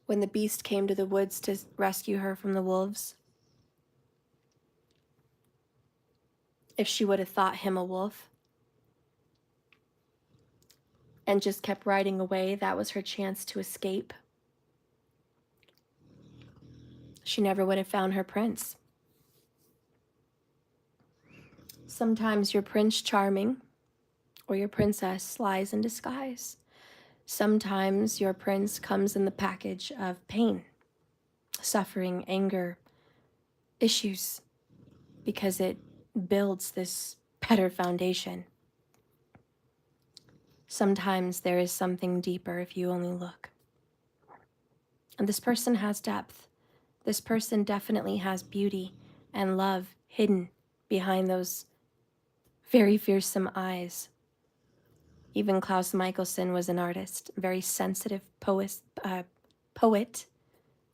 when the beast came to the woods to rescue her from the wolves, if she would have thought him a wolf and just kept riding away, that was her chance to escape. She never would have found her prince. Sometimes your Prince Charming or your princess lies in disguise. Sometimes your prince comes in the package of pain, suffering, anger, issues, because it builds this better foundation. Sometimes there is something deeper if you only look. And this person has depth. This person definitely has beauty and love hidden behind those very fearsome eyes. Even Klaus Michelson was an artist, very sensitive poet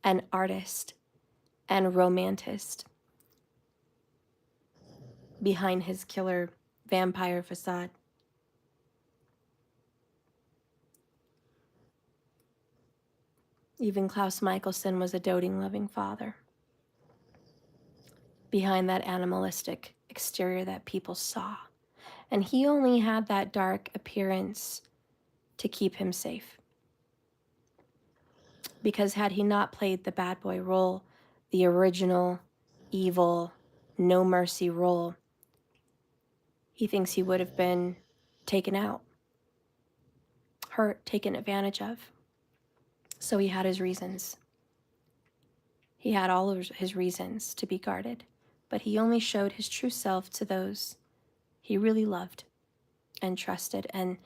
and artist and romantist behind his killer vampire facade. Even Klaus Michelson was a doting, loving father behind that animalistic exterior that people saw. And he only had that dark appearance to keep him safe. Because had he not played the bad boy role, the original, evil, no mercy role, he thinks he would have been taken out, hurt, taken advantage of. So he had his reasons. He had all of his reasons to be guarded, but he only showed his true self to those he really loved and trusted, and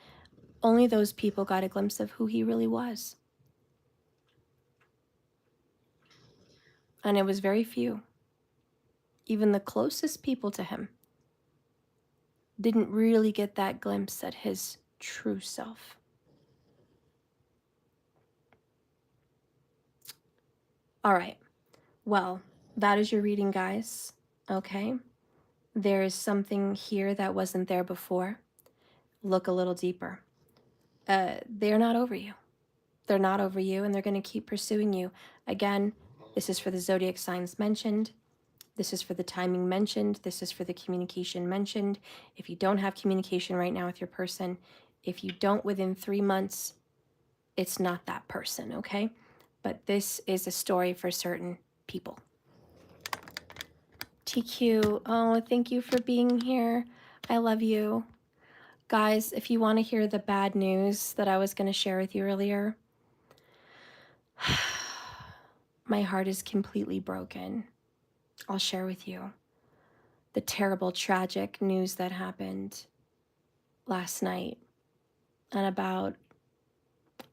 only those people got a glimpse of who he really was. And it was very few. Even the closest people to him didn't really get that glimpse at his true self. All right. Well, that is your reading, guys. Okay. There's something here that wasn't there before. Look a little deeper. They're not over you. They're not over you, and they're going to keep pursuing you. Again, this is for the zodiac signs mentioned. This is for the timing mentioned. This is for the communication mentioned. If you don't have communication right now with your person, if you don't within 3 months, it's not that person, okay? But this is a story for certain people. TQ, oh, thank you for being here. I love you. Guys, if you want to hear the bad news that I was going to share with you earlier, my heart is completely broken. I'll share with you the terrible, tragic news that happened last night at about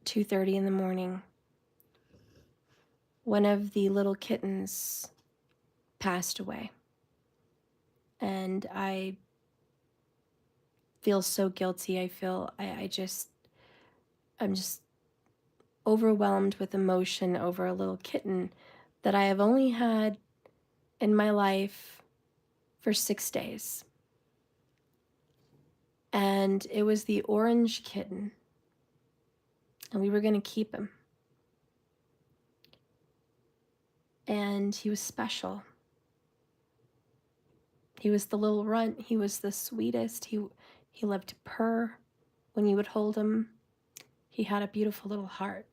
2:30 in the morning. One of the little kittens passed away. And I feel so guilty. I'm just overwhelmed with emotion over a little kitten that I have only had in my life for 6 days. And it was the orange kitten. And we were going to keep him. And he was special. He was the little runt. He was the sweetest. He loved to purr when you would hold him. He had a beautiful little heart.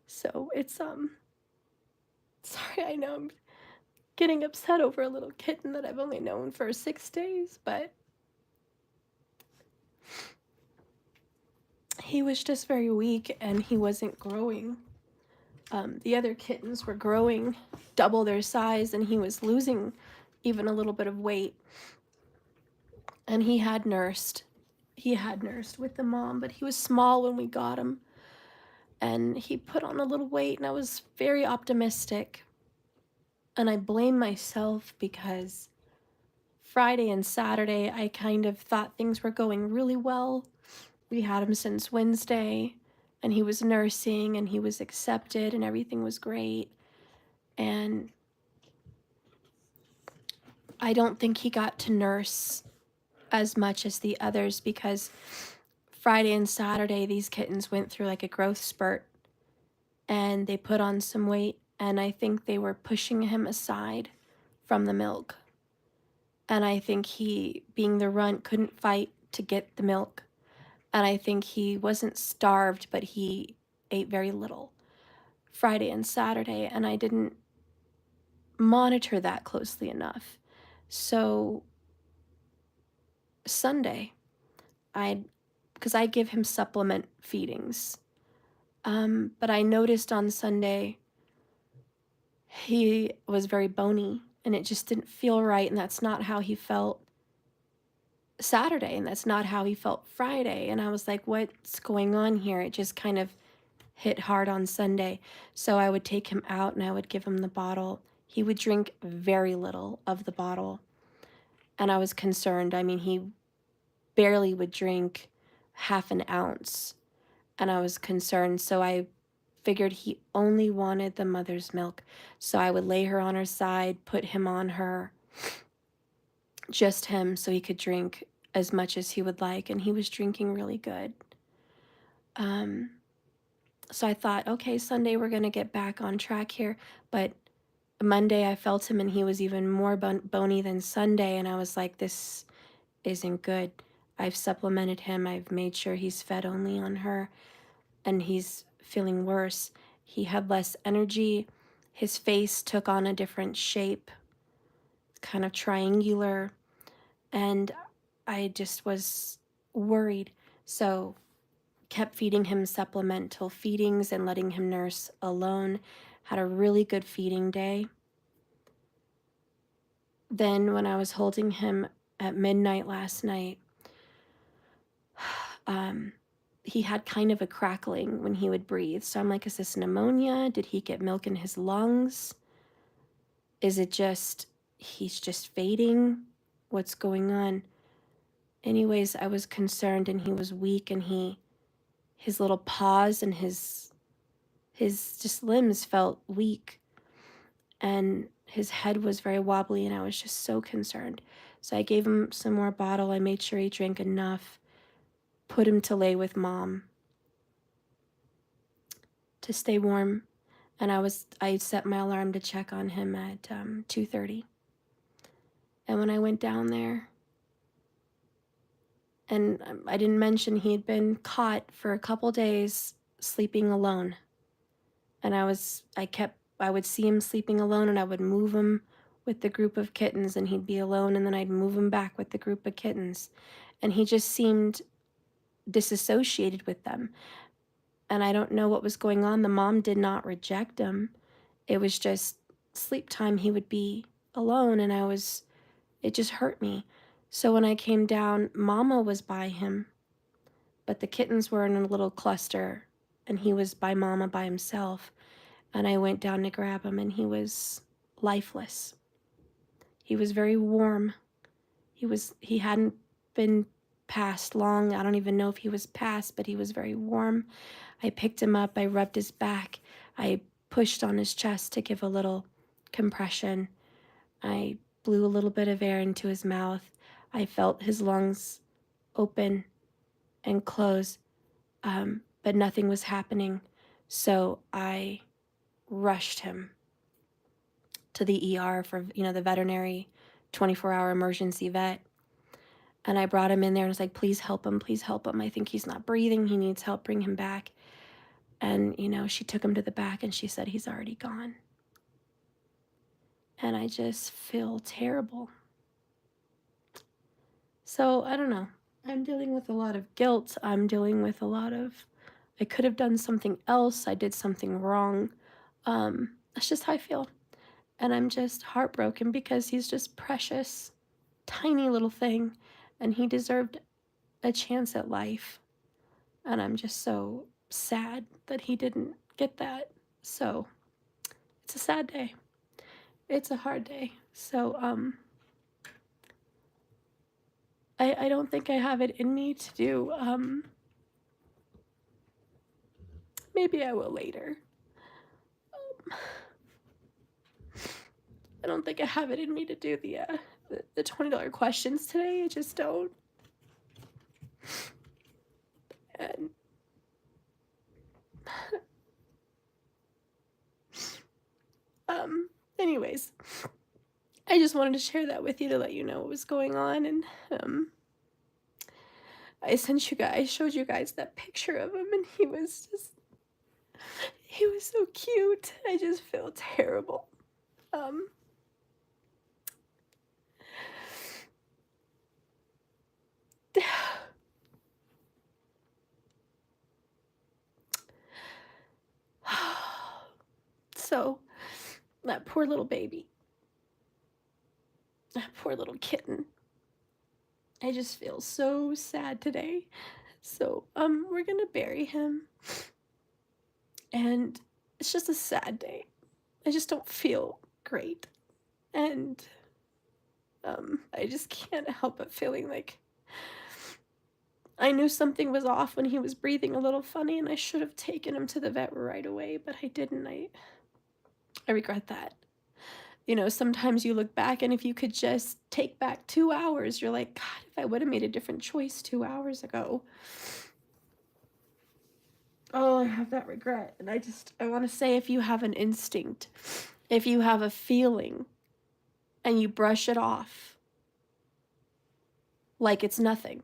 So it's, sorry, I know I'm getting upset over a little kitten that I've only known for 6 days, but he was just very weak and he wasn't growing. The other kittens were growing double their size and he was losing even a little bit of weight. And he had nursed. He had nursed with the mom, but he was small when we got him. And he put on a little weight, and I was very optimistic. And I blame myself because Friday and Saturday, I kind of thought things were going really well. We had him since Wednesday, and he was nursing, and he was accepted, and everything was great. And I don't think he got to nurse as much as the others because Friday and Saturday, these kittens went through like a growth spurt and they put on some weight, and I think they were pushing him aside from the milk. And I think he, being the runt, couldn't fight to get the milk. And I think he wasn't starved, but he ate very little Friday and Saturday, and I didn't monitor that closely enough. So Sunday, because I give him supplement feedings, but I noticed on Sunday he was very bony, and it just didn't feel right, and that's not how he felt Saturday, and that's not how he felt Friday. And I was like, what's going on here? It just kind of hit hard on Sunday. So I would take him out and I would give him the bottle. He would drink very little of the bottle, and I was concerned. I mean, he barely would drink half an ounce, and I was concerned. So I figured he only wanted the mother's milk. So I would lay her on her side, put him on her, just him, so he could drink as much as he would like, and he was drinking really good. So I thought, okay, Sunday we're going to get back on track here. But Monday I felt him and he was even more bony than Sunday, and I was like, this isn't good. I've supplemented him. I've made sure he's fed only on her, and he's feeling worse. He had less energy. His face took on a different shape, kind of triangular, and I just was worried. So kept feeding him supplemental feedings and letting him nurse alone. Had a really good feeding day. Then when I was holding him at midnight last night, he had kind of a crackling when he would breathe. So I'm like, is this pneumonia? Did he get milk in his lungs? Is it just, he's just fading? What's going on? Anyways, I was concerned, and he was weak, and his little paws and his just limbs felt weak, and his head was very wobbly, and I was just so concerned. So I gave him some more bottle. I made sure he drank enough, put him to lay with mom to stay warm, and I set my alarm to check on him at 2:30. And when I went down there, and I didn't mention he had been caught for a couple days sleeping alone. And I would see him sleeping alone, and I would move him with the group of kittens, and he'd be alone, and then I'd move him back with the group of kittens. And he just seemed disassociated with them. And I don't know what was going on. The mom did not reject him. It was just sleep time. He would be alone, and it just hurt me. So when I came down, Mama was by him, but the kittens were in a little cluster, and he was by Mama by himself. And I went down to grab him, and he was lifeless. He was very warm. He hadn't been passed long. I don't even know if he was passed, but he was very warm. I picked him up. I rubbed his back. I pushed on his chest to give a little compression. I blew a little bit of air into his mouth. I felt his lungs open and close, but nothing was happening. So I rushed him to the ER for, the veterinary 24-hour emergency vet. And I brought him in there and was like, please help him. Please help him. I think he's not breathing. He needs help. Bring him back. And, she took him to the back, and she said, he's already gone. And I just feel terrible. So I don't know. I'm dealing with a lot of guilt. I'm dealing with a lot of, I could have done something else. I did something wrong. That's just how I feel. And I'm just heartbroken because he's just precious, tiny little thing, and he deserved a chance at life. And I'm just so sad that he didn't get that. So it's a sad day. It's a hard day. So I don't think I have it in me to do maybe I will later. I don't think I have it in me to do the $20 questions today. I just don't. And anyways, I just wanted to share that with you to let you know what was going on. And I showed you guys that picture of him, and he was so cute. I just feel terrible. So that poor little baby, that poor little kitten. I just feel so sad today. So we're gonna bury him, and it's just a sad day. I just don't feel great, and I just can't help but feeling like I knew something was off when he was breathing a little funny, and I should have taken him to the vet right away, but I didn't. I regret that. You know, sometimes you look back, and if you could just take back 2 hours, you're like, God, if I would have made a different choice 2 hours ago. Oh, I have that regret. And I want to say, if you have an instinct, if you have a feeling, and you brush it off like it's nothing,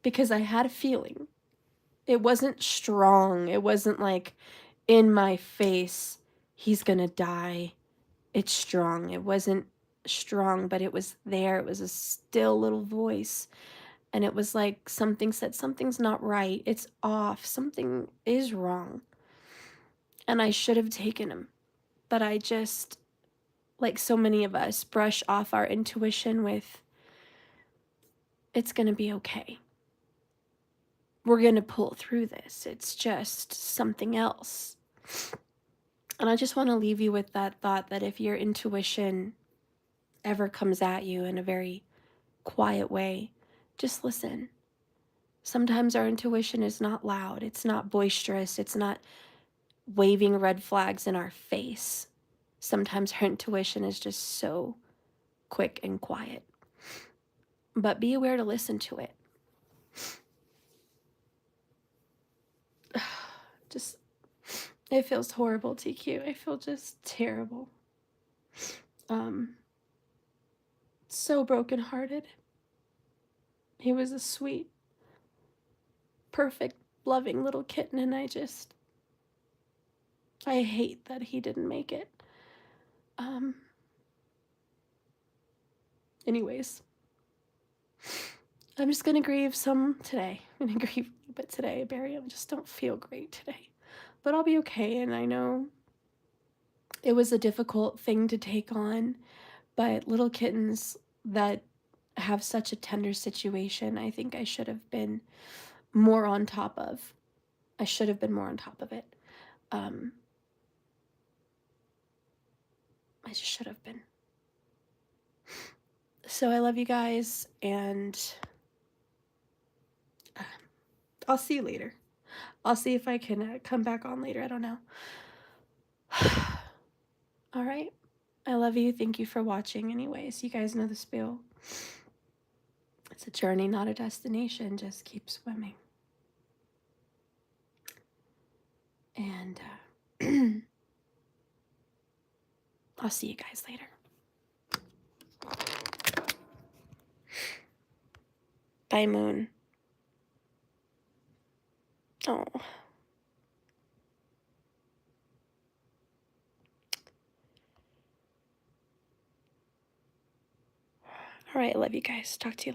because I had a feeling. It wasn't strong. It wasn't like in my face, he's gonna die. It's strong. It wasn't strong, but it was there. It was a still little voice. And it was like something said, something's not right. It's off. Something is wrong. And I should have taken him. But I just, like so many of us, brush off our intuition with, it's gonna be okay. We're gonna pull through this. It's just something else. And I just want to leave you with that thought that if your intuition ever comes at you in a very quiet way, just listen. Sometimes our intuition is not loud, it's not boisterous, it's not waving red flags in our face. Sometimes our intuition is just so quick and quiet. But be aware to listen to it. Just, it feels horrible, TQ. I feel just terrible. So brokenhearted. He was a sweet, perfect, loving little kitten, and I hate that he didn't make it. Anyways, I'm just gonna grieve some today. I'm gonna grieve a bit today, Barry. I just don't feel great today. But I'll be okay, and I know it was a difficult thing to take on, but little kittens that have such a tender situation, I think I should have been more on top of. I should have been more on top of it. I just should have been. So I love you guys, and I'll see you later. I'll see if I can come back on later. I don't know. All right. I love you. Thank you for watching anyways. You guys know the spiel. It's a journey, not a destination. Just keep swimming. And I'll see you guys later. Bye, Moon. Oh. All right. I love you guys. Talk to you later.